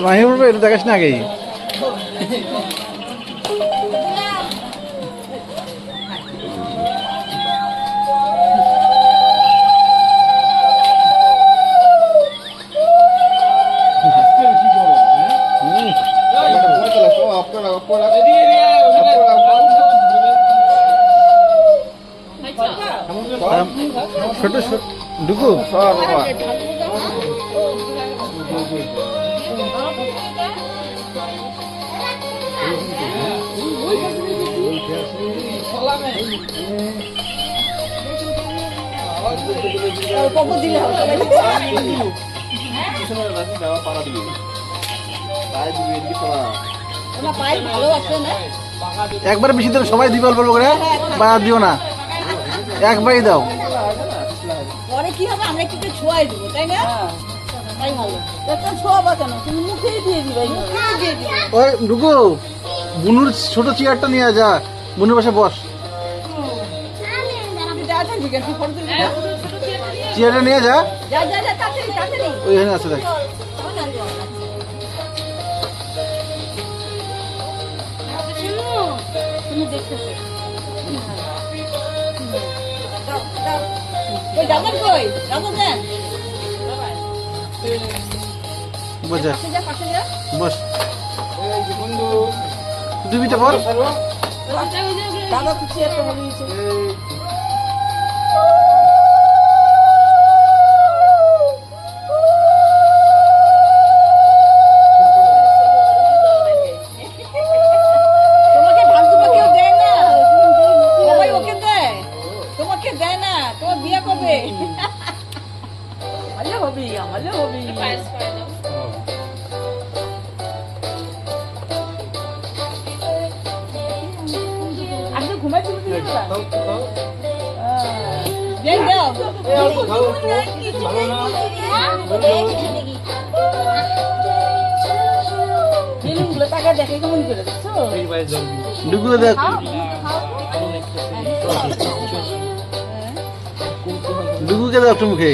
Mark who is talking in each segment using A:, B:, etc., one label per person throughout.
A: রাহি বলবে এটা দেখাস না আগেই। ছোট ছোট ঢুকু একবার বেশি দিন সবাই দিবে অল্প করে বা দিও না, একবারই দাও।
B: পরে কি হবে, আমরা একটু ছোঁয়াই দেবো, তাই না? তাই ভালো। একটা ছোঁয়াবা কেন, তুমি মুখেই দিয়ে দিবে, মুখেই দিয়ে দিবে।
A: ওই ঢুকু, বুনুর ছোট চেয়ারটা নিয়ে যা, বুনুর পাশে বস। চেয়ারটা নিয়ে যা, ওইখানে আছে দেখ।
B: তুমি দেখতেছো
A: বস, দুবিটা পর।
B: দাদা কিছু একটা বলিয়েছে।
A: ডুগুকে দাও একটু মুখে।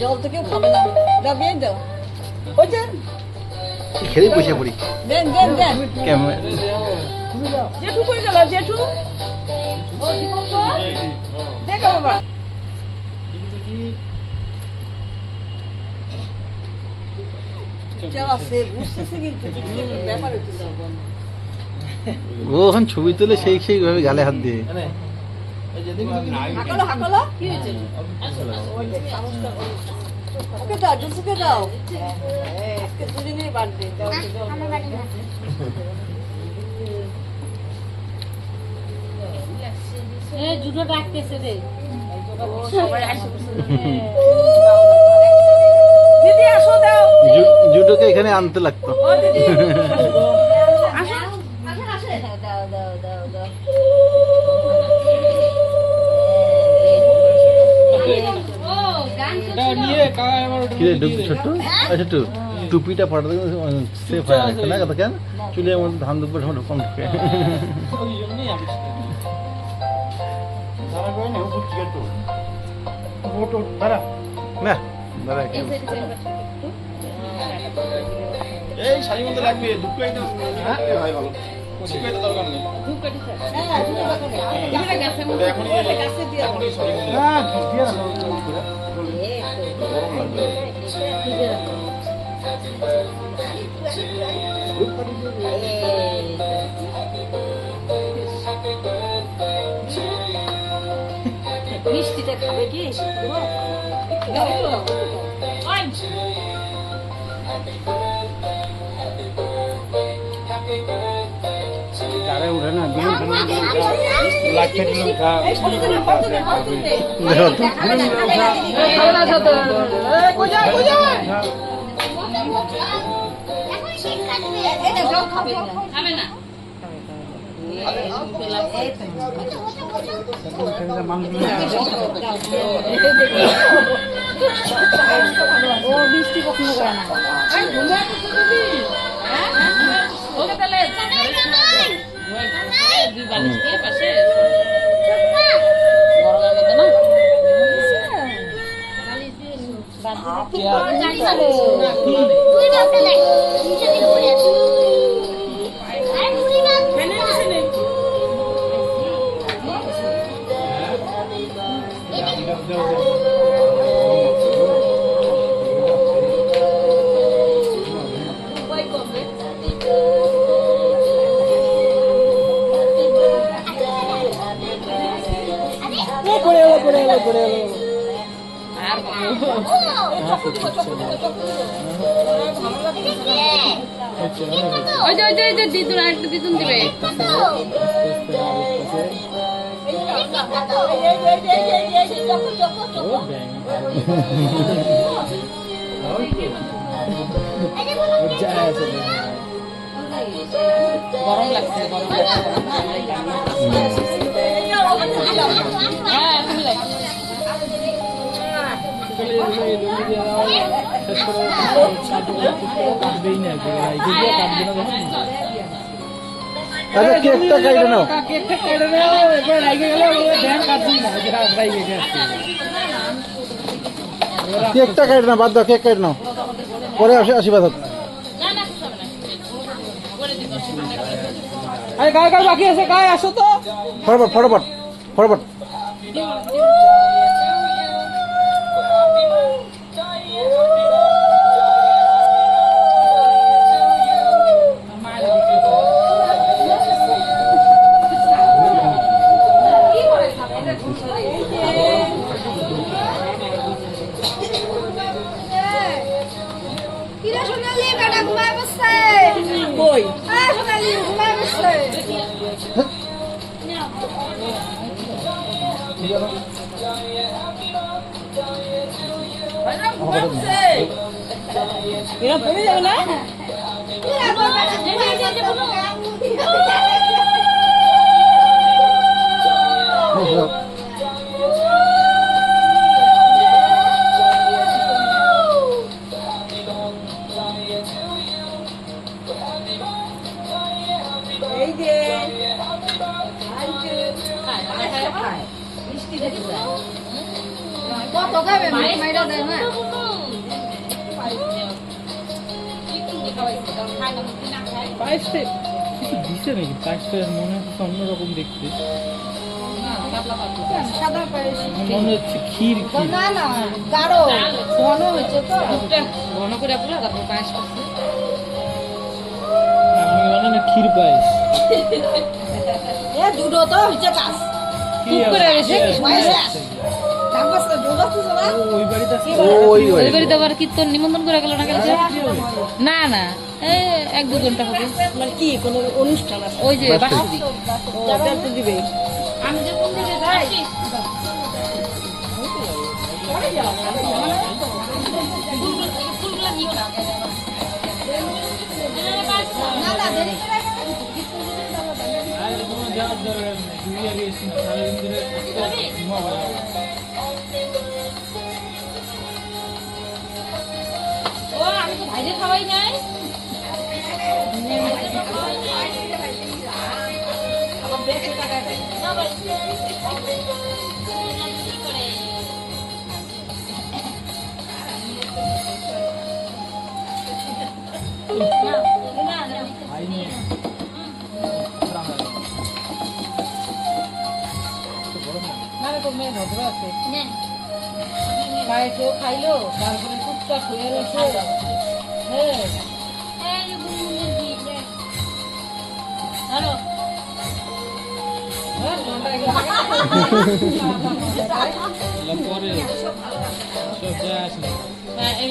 B: জল তো কেউ খাবে না, দাও বিয়ে দাও।
A: খেলে বসে পড়ি।
B: দেন দেন দেন।
A: কেমন
B: জেঠু কই গেল? জেঠু দেখো বাবা,
A: ও এখন ছবি তুলে সেই সেই ভাবে গালে হাত দিয়ে।
B: জুতো ডাকতেছে রে, দিদি আসো দাও।
A: জুডোকে এখানে আনতে লাগতো। ছোট্ট ছোট্ট টুপিটা ফাটাতে সেফ হয় না কথা কেন চুলের মধ্যে ধান দুপুর সময় ঢোকান ঢুকে না দাঁড়া
C: এই শাড়ির মধ্যে লাগবে দুটো হয় ভালো দরকার নেই
B: মিষ্টিটা খাবে কি
A: গাড়ি উঠে না দিন
B: এই ছোটদের কতদিন খাবে না ও বৃষ্টি কখনো করে না ওকে তাহলে দুই বালিশ দিয়ে পাশে গরমের মধ্যে না দিদুন আরেকটা দিদুন দিবে গরম লাগছে গরম
A: কেকটা কাটে নাও কেকটা কাটে না বাদ দাও কেক কাটে নাও পরে আশীর্বাদ হোক
B: আরে গায়ে গায়ে বাকি আছে গায়ে আসো তো
A: ফটাফট ফটাফট ফটাফট
B: এরা পড়ে যাবে না এই যে কত খাবে মাইরা দেয় না
D: পায়েসটা কিছু দিছে নাকি পায়েসটা মনে হচ্ছে অন্যরকম দেখতে
B: সাদা পায়েস
D: মনে হচ্ছে ক্ষীর ক্ষীর
B: না না গাঢ় ঘন হচ্ছে তো
E: ঘন করে পুরো তারপর পায়েস করছে
D: আমি বললাম না ক্ষীর পায়েস
B: এ দুটো তো হচ্ছে কাজ
D: কি
E: করে এসে
D: ওই বাড়িতে আছে
E: ওই বাড়িতে আবার কীর্তন নিমন্ত্রণ করে গেল না কেন না না এই 1-2 ঘন্টা হবে
B: মানে কি কোনো অনুষ্ঠান আছে
E: ওই যে বাসুদি
B: যাতে দিবে
E: আমি যে কোন দিকে যাই ফুলগুলো নিও না
B: না না দেরি করে
D: আর কোনো যাওয়ার দরকার নেই দুই আগে এসে সারাদিন ধরে ঘুমাবো
E: ও আমি তো ভাইরে খাওয়াই নাই আবার বেশি টাকা দেয় না ভাই
B: পায়েসও খাইলো তারপরে চুপচাপ হয়ে রয়েছে হ্যাঁ
D: পরে সব যায় আসে
E: হ্যাঁ, এই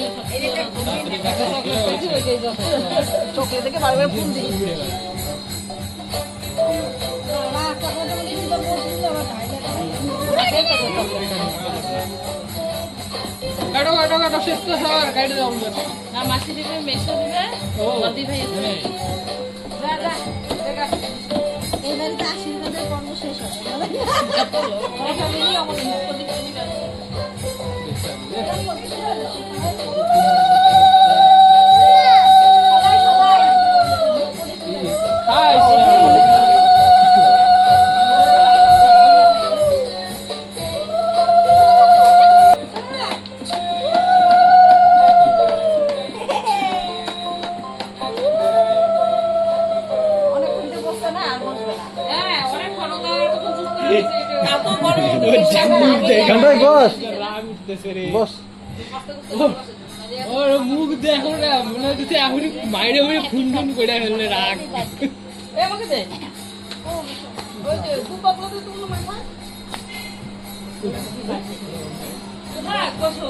B: চোখে থেকে বারবার ফুল দিই না একটা কথা বলি তো বলছি আবার
D: কাটো কাটো কাটো শেষ তো সবার গাড়ি দাও
E: না মাসি দিবে মেশো দিবে নদী ভাই দিবে
B: যা যা দেখা এই বাড়িতে আশীর্বাদের কর্ম শেষ হবে অনেকক্ষণ তো বসছে না আর বসবে না
E: হ্যাঁ অনেক খনকা তখন চুপ করে আছে
B: কাপড় পরে
A: এখানটায় বস
D: রাগ উঠতেছে রে
A: বস
D: ওর মুখ দেখো না মনে হচ্ছে এখনই মাইরে মাইরে খুন খুন করে ফেললে রাগ
B: এ আমাকে দে ওই যে খুব পাগলাতে তুমি মামা
E: হ্যাঁ বসো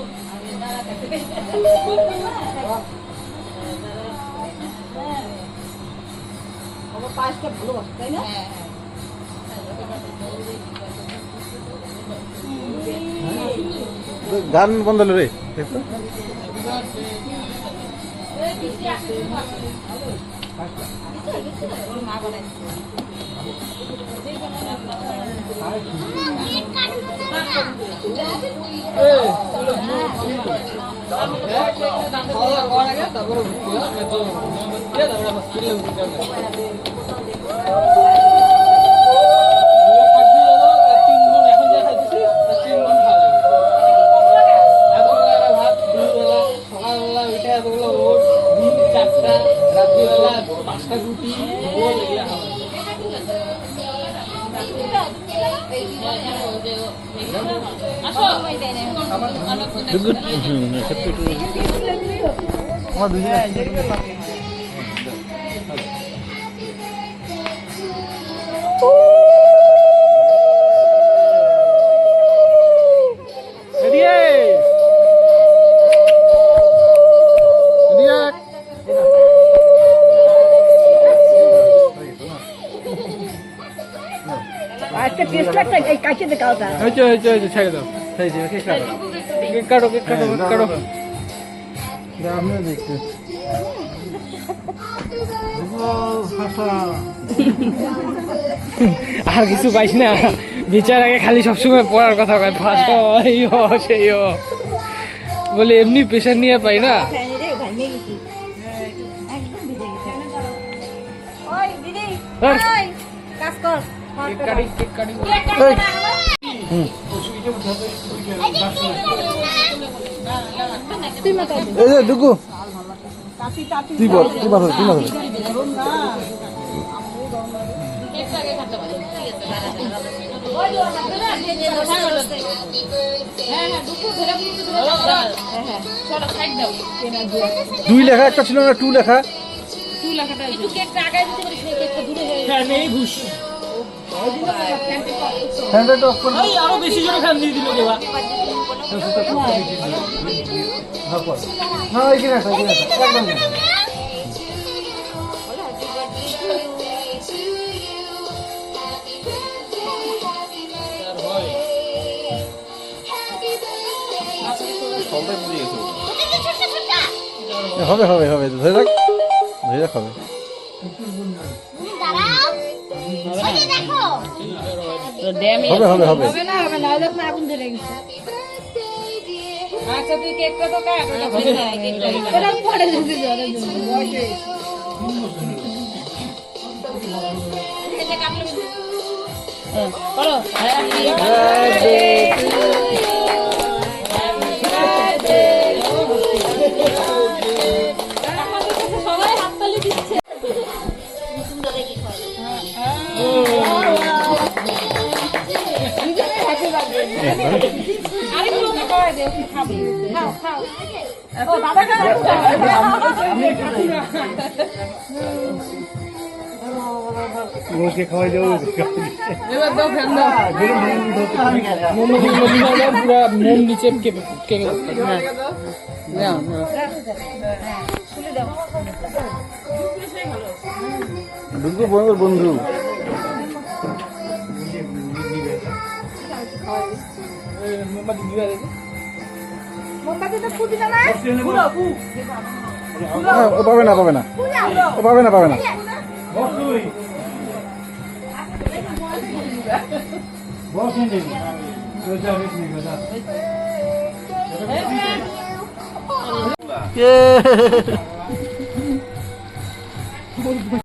B: আমার পায়েসটা ভালোবাসে তাই না
A: গান বন্ধ হলো রে দেখো আমার দুজনে
B: পায়েসটা টেস্ট লাগছে এই কাছে দেখাও তা
D: হয়েছে হয়েছে হয়েছে ছেড়ে দাও
A: এই যে কে কাটো
D: কেক কাটো কেক কাটো কেক কাটো
A: আমিও দেখতে
D: আর কিছু পাইস না বিচার আগে খালি সবসময় পড়ার কথা কয় ভাষা এই হ সেই হ বলে এমনি প্রেশার নিয়ে পাই না
B: ওই দিদি
D: হ্যাঁ।
B: ওই কাজ কর
D: কেক কাটি কেক কাটি
A: এই যে দুকু
B: কাশি টাটি
A: তুই বল তুই বল তুই বল
B: গরম না
E: কেকটা আগে খাতে পারি ঠিক আছে
B: ওই যে হাতে না দিয়ে বসা করতে
E: হ্যাঁ হ্যাঁ দুপুর ধরে
B: হ্যাঁ
E: চলো সাইড দাও
A: দুই লেখা একটা ছিল না টু লেখা
E: তুই লেখাটা একটু কেকটা আগে দিতে পারিস না কেকটা দূরে হয়ে
D: হ্যাঁ নেই ঘুষ
A: হ্যান্ডেল অফ করে
D: এই আরো বেশি জোরে খান দিয়ে দিল দেবা
A: না এখানে আছে এখানে আছে একদম
C: সবাই বুঝে গেছে
A: হবে হবে হবে ধরে রাখ হবে
E: তো ড্যামে
A: হবে হবে হবে
B: হবে না ওই দেখো আগুন ধরে গেছে
E: আচ্ছা তুই কেকটা তো কাট
B: এটা পড়ে যেতে জলে বসে
E: বলো
B: সবাই হাততালি দিচ্ছে
E: আরেকগুলো তো করে দে খাবি খাও খাও
B: ও দাদা
A: বসে খাওয়াই দেবো
D: এবার দাও ফ্যান দাও মোমো পুরা মোম নিচে কেঁপে কেঁপে
B: হ্যাঁ নাও নাও
A: ঢুকবো বন্ধুর বন্ধু
D: মোমবাতি দিবা দে
A: ও পাবে না পাবে না ও পাবে না পাবে না কে